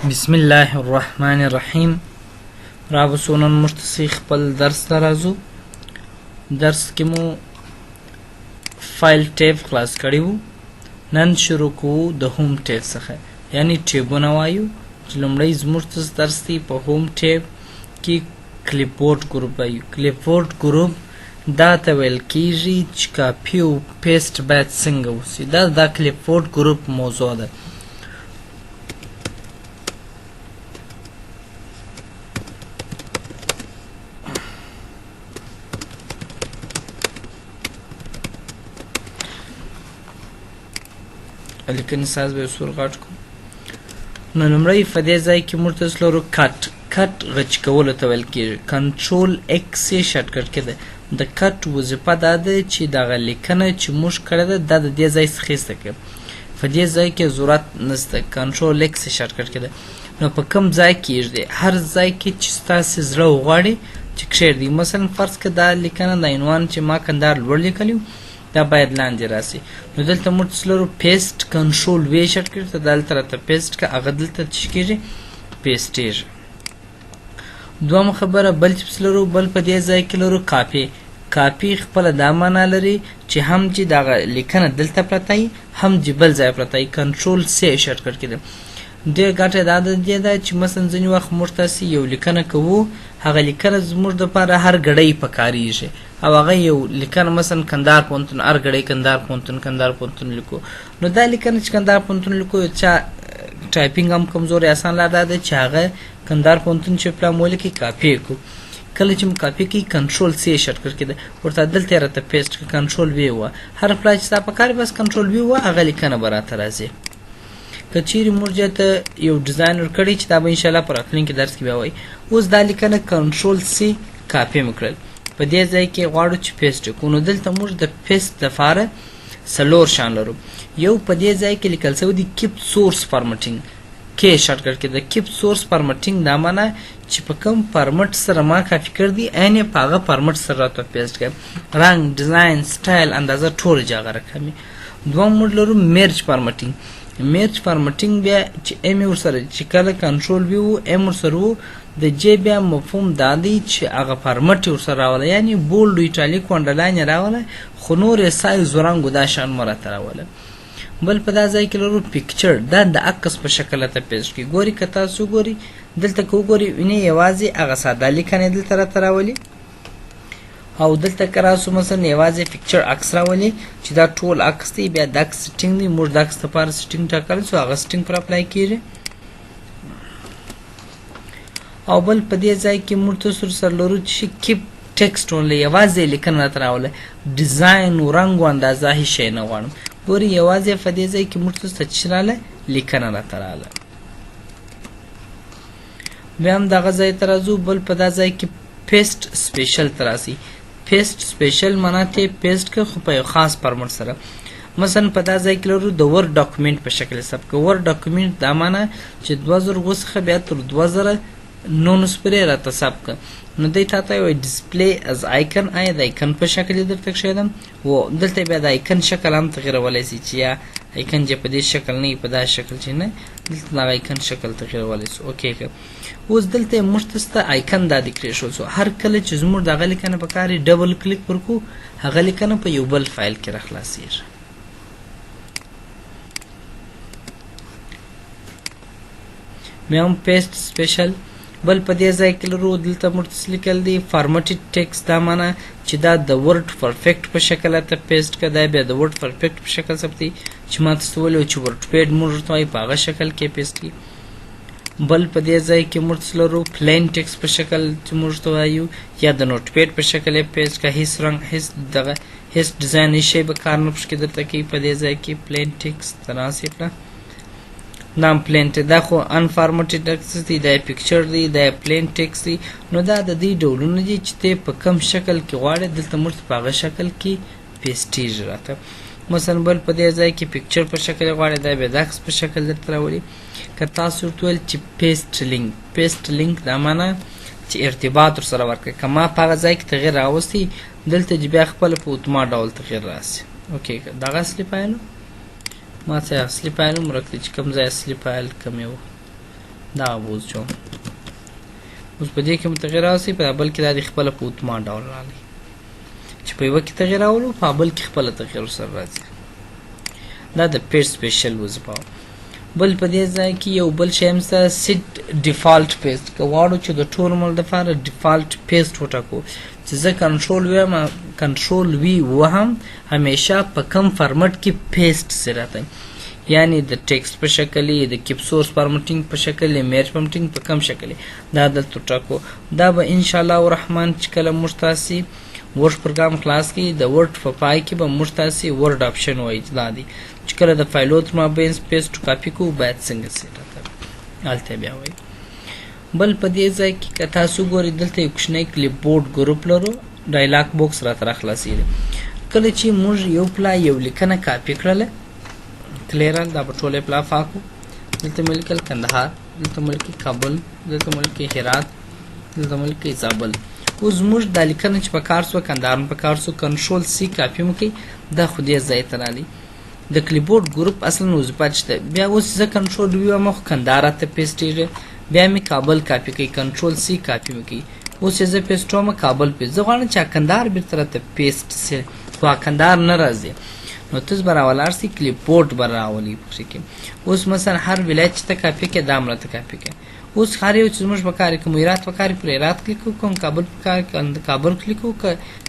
بسم الله الرحمن الرحیم. رابطو نن موږ ته خپل درس ته راځو. درس کې مو فایل ټیب خلاص کړی وو. نن شروع کوو د هوم ټیب څخه، یعنی ټیبونه وایو چې لومړی زموږ درس دی په هوم ټیب کې کلیپ بورډ ګروپ وایو. کلیپ بورډ ګروپ دا ته ویل کیږي چې کاپي او پیسټ باید څنګه وسي. دا کلیپ بورډ ګروپ موضوع ده. لیکنې ساز به سور غټ کو. نو لومړی په دې ځای کې موږ ته لرو کټ غچ کولو ته ویل کېږي. کنټرول ایکس یې شارټکټ کې ده. د کټ وظیفه دا ده چې دغه لیکنه چې موږ کړې ده دا د دې ځای څخه ایسته کړو. په دې ځای کې ضرورت نشته. کنټرول ایکس یې شارټکټ کې ده. نو په کوم ځای کې یې هر ځای کې چې ستاسې زړه وغواړي چې کښېږدي. مثلا فرض کړه دا لیکنه د عنوان چې ما کندهار لوړ لیکلی دا باید لاندې راسي. نو دلته موږ لرو پیسټ، کنټرول وی شارټکټ ته دلته راته پیسټ که هغه دلته څه کېږي پیسټېږي. دویمه خبره بل چې لرو، بل په دې ځای کې لرو کاپي خپله دا معنا لري چې هم چې دغه لیکنه دلته پرته وي هم چې بل ځای پرته وي. کنټرول سی شارټکټ کې ده. ډېر ګټه دا ده چې مثلا ځینې وخت موږ تاسې یو لیکنه کوو، هغه لیکنه زموږ دپاره هر ګړی پکارېږي او هغه یو لیکنه مثلا کندهار پوهنتون هر ګړی کندهار پوهنتون لیکو. نو دا لیکنه چې کندهار پوهنتون لیکو چا ټایپینګ هم کمزورې اسان لار دا ده چې هغه کندهار پوهنتون چې پلان ولیکي کاپي کړو. کله چې کاپي کوي کنټرول سی شارټکټ کې ده، ورته دلته یې راته پیسټ کړه. کنټرول وی وه هر پلا چې ستا په کار بس کنټرول وی وه هغه لیکنه به راته راځي. که چیرې موږ ته یو ډیزاین ورکړی چې دا به انشاءالله په راتلونکي درس کې بیا وایي. اوس دا لیکنه کنټرول سی کاپي مې کړل. په دې ځای کې غواړو چې پیسټ کړو. نو دلته موږ د پیسټ لپاره څلور شان لرو. یو په دې ځای کې لیکل شوی دی کیپ سورس فارمټینګ، کې شارټکټ کې د کیپ سورس فارمټینګ دا معنا چې په کوم فارمټ سره ما کاپي کړ دي عین په هغه فارمټ سره راته پیسټ کړم. رنګ، ډیزاین، سټایل، اندازه ټول جاغه رقمي. دوم موږ لرو میرج فارمټینګ. میرج فارمټینګ بیا چې ام ورسره چې کله کنټرول وی وو ام ورسره وو د جې بیا مفهوم دا دی چې هغه فارمټ ورسره راوله، یعنی بولډ، ایټالیک، انډرلاین یې راوله خو نور یې سایز رنګ دا شان مو راته راوله. بل په دا ځای کې لرو پیکچر. دا د عکس په شکل ته پیسټ کړي. ګوري که تاسو ګوري دلته که وګوري وینئ یوازې هغه ساده لیکنې دلته راته راولي او دلته که راسو مثلا یوازې پیکچر عکس راولي چې دا ټول عکس دی. بیا د عکس سټینګ دی. موږ د عکس لپاره سټینګ ټاکلی څو هغه سټینګ پر اپلای کېږي. او بل په دې ځای کې موږ تاسو سره لرو چې کیپ ټیکسټ اونلی، یوازې لیکنه راته راوله. ډیزاین و رنګ و اندازه هېڅ شی نه غواړم. ګورئ یوازې په دې ځای کې موږ تاسو ته څه راغله لیکنه راته راغله. بیا هم دغه ځای ته راځو. بل په دا ځای کې پیسټ سپیشل ته راسي. پیسټ سپیشل معنا ته پیسټ که خو په یو خاص فارمټ سره. مثلا په دا ځای کې لرو د ورډ ډاکومنټ په شکل ثبت کړه. ورډ ډاکومنټ دا معنا چې 2009 څخه بیا تر 2019 پورې راته ثبت کړه. نو دی تا ته وایي ډسپلی از آیکن. آیا د آیکن په شکل یې درته کښېږدم و دلته بیا د آیکن شکل هم تغیرولی سي چې یا آیکن چې په دې شکل نه وي په دا شکل چې نه دلته د آیکن شکل تغیرولی سو. اوکې که اوس دلته موږ ته آیکن دا د کړېښود سو. هر کله چې زموږ دغه لیکنه په کار ډبل کلیک ورکړو هغه لیکنه په یو بل فایل کې راخلاصېږي. بیا هم پیسټ سپیشل. بل په دې ځای کې لرو دلته موږ لیکل دی فارمټډ ټیکسټ. دا معنا چې دا د ورډ پرفیکټ په شکل ته پیسټ کړه. دا بیا د ورډ پرفیکټ په شکل ثبتي چې ما تاسو ته ویلي چې ورډ پیډ موږ ورته وایي په هغه شکل کې پیسټ کړي. بل په دې ځای کې موږ لرو پلین ټیکسټ په شکل چې موږ ته وایو یا د نوټ پیډ په شکل یې پیسټ کړه. هېڅ رنګ هېڅ دغه هېڅ ډیزاین هېڅ شی به کار نه پکې درته کوي. په دې ځای کې پلین ټیکسټ تراسې کړه. دا پلین دا خو انفارمټډ ټیکسټ دی، دا پیکچر دی، دا پلین ټیکسټ دی. نو دا د دې ډولونه دي چې ته په کم شکل کې غواړې دلته موږ په هغه شکل کې پیسټېږي راته. مثلا بل په دې ځای کې پیکچر په شکل غواړې دا بیا د عکس په شکل درته راولي. که تاسو ورته ویل چې پیسټ لینک دا معنا چې ارتباط ورسره ورکړئ. که ما په هغه ځای کې تغیر راوستی دلته چې بیا خپله په اتومات ډول تغیر راسي. اوکې دغه اصلي فایل ما ته اصلي فایل هم ورکړي چې کوم ځای اصلي فایل کوم یو دا اوس چوم اوس په دې کې متغیر راسي په بل کې د خپل په اتومات ډول راغلی چې په یو کې تغیر راولو په بل کې خپل تغیر سره راځي دا د پیسټ سپیشل وظیفه بل په دې ځای کې یو بل شی هم سره سیټ ډیفالت پیسټ کواړو چې د ټول مل لپاره ډیفالت پیسټ وټاکو چې زه کنټرول وی وهم همیشه په کم فارمټ کې پیسټ سره راځي یعنی د ټیکسټ په شکل د کیپ سورس فارمټینګ په شکل میج فارمټینګ په کم شکل دا دلته ټاکو دا به ان شاء الله الرحمن چې کله مشتاسي ورډ پروګرام خلاص کی د ورډ په پای کې به مشتاسي ورډ آپشن وایي دا دی چې کله د فایلو تر مابین سپیس ټو کاپی کو باید څنګه سیټ راځي الته بیا وایي بل په دې ځای کې که تاسو ګورئ دلته یو کوچنی کلیپ بورډ ګروپ لرو ډایلاګ باکس راته راخلاصېږي کله چې موږ یو پلا یو لیکنه کاپی کړله کلیرل دا په ټوله پلا فاکو دلته ملک کندهار دلته ملک کابل دلته ملک هرات دلته ملک زابل اوس موږ د لیکنه چې په کار سو کندهار په کار سو کنټرول سی کاپی مو کوي دا خو دې ځای ته رالی د کلیبورډ ګروپ اصلا وظیفه شته بیا اوس زه کنټرول وی مخ کندهار ته پیسټیږي بیا می کابل کاپی کوي کنټرول سی کاپی مو کوي اوس زه پیسټوم کابل په زه غواړم چې کندهار بیرته ته پیسټ سي خو کندهار نه راځي نو تاسو براولار سي کلیبورډ براولي پکې کې اوس مثلا هر ولایت ته کاپی کې دامره ته کاپی کې اوس هر یو چې موږ په کار کوم ایرات په کار پر ایرات کلیکو کوم کابل په کار کابل کلیکو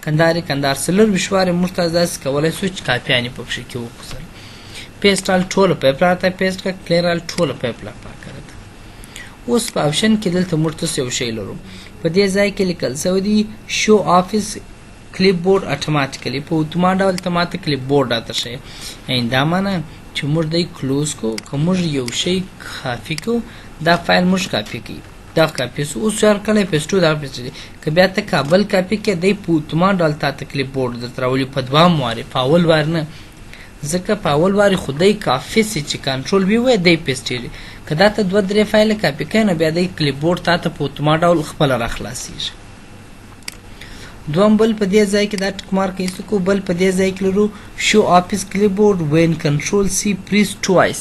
کندهار سلر مشوار مرتضی کولای سوچ کاپیانی پکې کې وکړل پیسټال ټول په پراته پیسټ کا کلیرال ټول په پلا پاکره اوس په آپشن کې دلته مرتضی یو شی لرو په دې ځای کې لیکل سوی دی شو افیس کلیپ بورډ اتوماتیکلی په اتومات ډول ته کلیپ بورډ راته شي ایندا معنا چې موږ دای کلوز کو کوم یو شی کافی کو دا فایل موږ کاپی کی دا کاپی سو اوس هر کله پیسټو دا پیسټ ک بیا ته کابل کاپی کې دای په اتومات ډول ته کلیپ بورډ د تراولي په دوام واره پاول ورنه ځکه پاول واره خدای کافی سي چې کنټرول وی وای دای پیسټی کدا ته دوه درې فایل کاپی کینې بیا دای کلیپ بورډ ته په اتومات ډول خپل راخلاصي دوم بل په دې ځای کې دا ټک مارک ایستو کو بل په دې ځای کې لرو شو افیس کلیبورډ وین کنټرول سی پریس ټوایس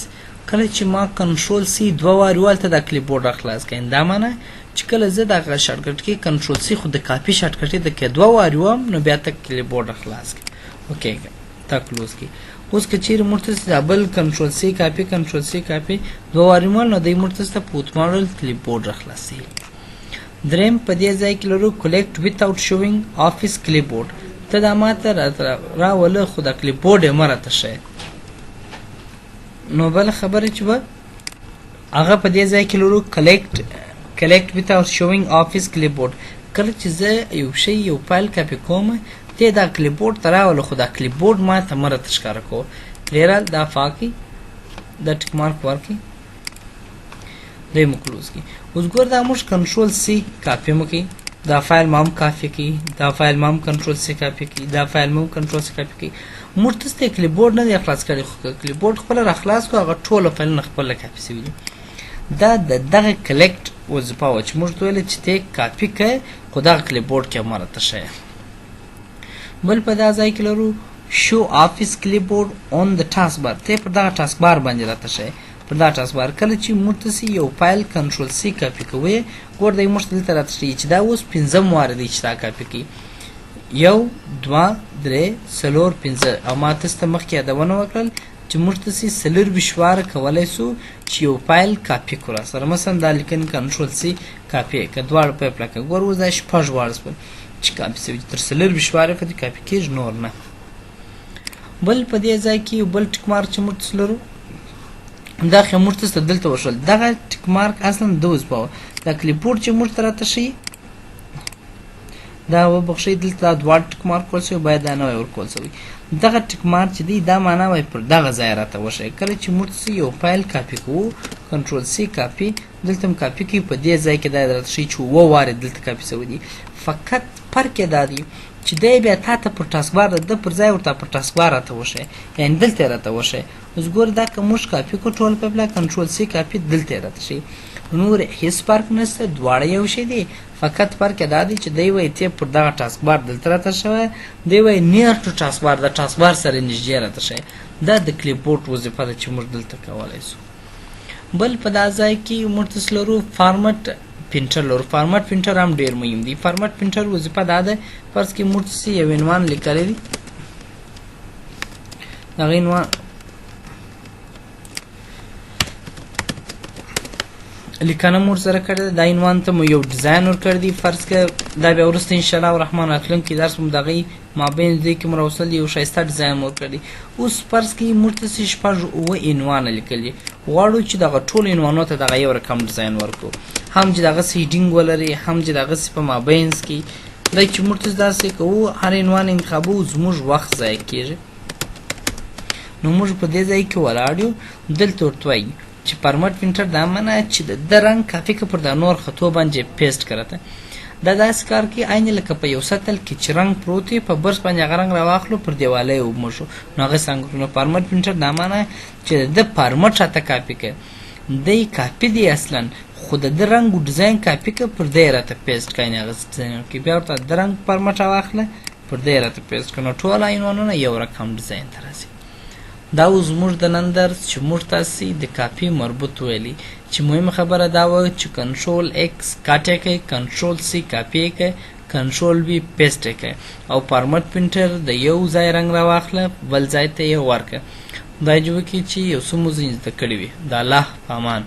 کله چې ما کنټرول سی دوه واري ولته د کلیبورډ خلاص کین دا معنی چې کله زه د شارټکټ کې کنټرول سی خو د کاپی شارټکټ د کې دوه واري وم نو بیا ته کلیبورډ خلاص کی اوکے تا کلوز کی اوس که چیرې مرتضی بل کنټرول سی کاپی دوه واري مول نو د مرتضی ته پوت ماډل کلیبورډ خلاصي دریم په دې ځای کې لرو کلیکټ ویتاوت شوینګ افیس کلیبورډ ته دا ماته راوله خو د کلیبورډ یې مرته شي نو بل خبره چې به هغه په دې ځای کې لرو کلیکټ ویتاوت شوینګ افیس کلیبورډ کله چې زه یو شی یو فایل کاپی کوم ته دا کلیبورډ ته راوله خو دا کلیبورډ ماته مرته ښکاره کو کلیرال دا فاکی دا ټک مارک ورکی دای مو کلوز کی اوس ګور دا موږ کنټرول سی کاپی مو کی دا فایل مام کاپی کی دا فایل مام کنټرول سی کاپی کی دا فایل مام کنټرول سی کاپی کی مرتضی ته کلیبورډ نه خلاص کړي خو کلیبورډ خپل را خلاص کو هغه ټول فایل نه خپل کاپی سوي دا دغه کلیکټ وظیفه و چې موږ ویل چې ته کاپی کړي خو دا کلیبورډ کې مرته شي بل په دا ځای کې لرو شو افیس کلیبورډ اون د ټاسک بار ته په دا ټاسک بار باندې راته شي په دا ټاسک بار کله چې مرتضی یو فایل کنټرول سی کاپی کوي ګور دای مرتضی ته راته شي چې دا اوس 15 وارد چې دا کاپی کی 1 2 3 4 5 او ما تاسو ته مخکې یادونه وکړل چې مرتضی سلر بشوار کولای سو چې یو فایل کاپی کړه سره مثلا دا لیکن کنټرول سی کاپی کډوال په پلاکه ګور وځه شپږ وارز چې کاپی سوي تر سلر بشوار په کاپی کېږي نور نه بل په دې ځای کې بل ټک مارک چې مرتضی لرو دا خو مرتضی ته دلته وشول دغه ټک مارک اصلا دوز پاو دا کلیبورډ چې مرتضی راته شي دا وبخښي دلته دوه ټک مارک کول شي باید دا نه ورکول شي دغه ټک مارک چې دی دا معنا وای پر دغه ځای راته وشي کله چې مرتضی یو فایل کاپی کوو کنټرول سی کاپی دلته هم کاپی کی په دې ځای کې دا راته شي چې و واره دلته کاپی شوی دی فقط فرق دا دی چې دی بیا تا ته پر ټاسک بار د پر ځای ورته پر ټاسک بار راته وشي یعنی دلته راته وشي اوس ګور دا که موږ کاپی کو ټول په بلا کنټرول سی کاپی دلته راته شي نور هیڅ فرق نشته دواړه یو شی دی فقط فرق دا دی چې دی وای ته پر دغه ټاسک بار دلته راته شوی دی وای نیر ټو ټاسک بار د ټاسک بار سره نږدې راته شي دا د کلیبورډ وظیفه ده چې موږ دلته کولای شو بل په دا ځای کې موږ تاسو لرو فارمټ پرنټر لرو. فارمټ پرنټر هم ډیر مهم دی. فارمټ پرنټر وظیفه دا ده فرض کې موږ تاسو یو عنوان لیکلی دی، دغه عنوان لیکنه مو سره کړې ده، دا عنوان ته مو یو ډیزاین ورکړی دی. فرض که دا بیا وروسته انشاءالله الرحمن راتلونکي درس مو د هغې مابین دې کې مو راوصل یو ښایسته ډیزاین مو ورکړی. اوس فرض کړئ موږ تاسې شپږ اووه عنوانه لیکلي، غواړو چې دغه ټولو عنوانو ته دغه یو رقم ډیزاین ورکړو، هم چې دغسې هیډینګ ولري، هم چې دغسې په مابینځ کې دا چې موږ تاسې داسې کوو هر عنوان انتخابوو زموږ وخت ضایع کېږي. نو موږ په دې ځای کې ولاړ یو، دلته ورته وایي چې فارمټ پرنټر دا معنی چې د رنګ کافي که پر دا نور خطو باندې پیسټ کرته دا داسې کار کوي عین لکه په یو سطل کې چې رنګ پروت وي په برس باندې هغه رنګ راواخلو پر دیواله یې وموښو، نو هغه څنګه کړو. نو فارمټ پرنټر دا معنی چې د فارمټ راته کاپي کوي، دی کاپي دی اصلا خو د ده رنګ و ډیزاین کاپي که پر دی راته پیسټ کوي هغه ډیزاین کې بیا ورته د رنګ فارمټ راواخله پر دی راته پیسټ کړه، نو ټول عنوانونه یو رقم ډیزاین ته راځي. دا اوس زموږ د نن درس چې موږ تاسې د کاپي مربوط ویلي چې مهمه خبره دا وه چې کنټرول ایکس کاټ یې کوي، کنټرول سی کاپي یې کوي، کنټرول بي پیسټ یې کوي، او فارمټ پرنټر د یو ځای رنګ راواخله بل ځای ته یې ورکړه. خدای جوړ کړي چې یو څه مو ځینې زده کړي وي. د الله په امان.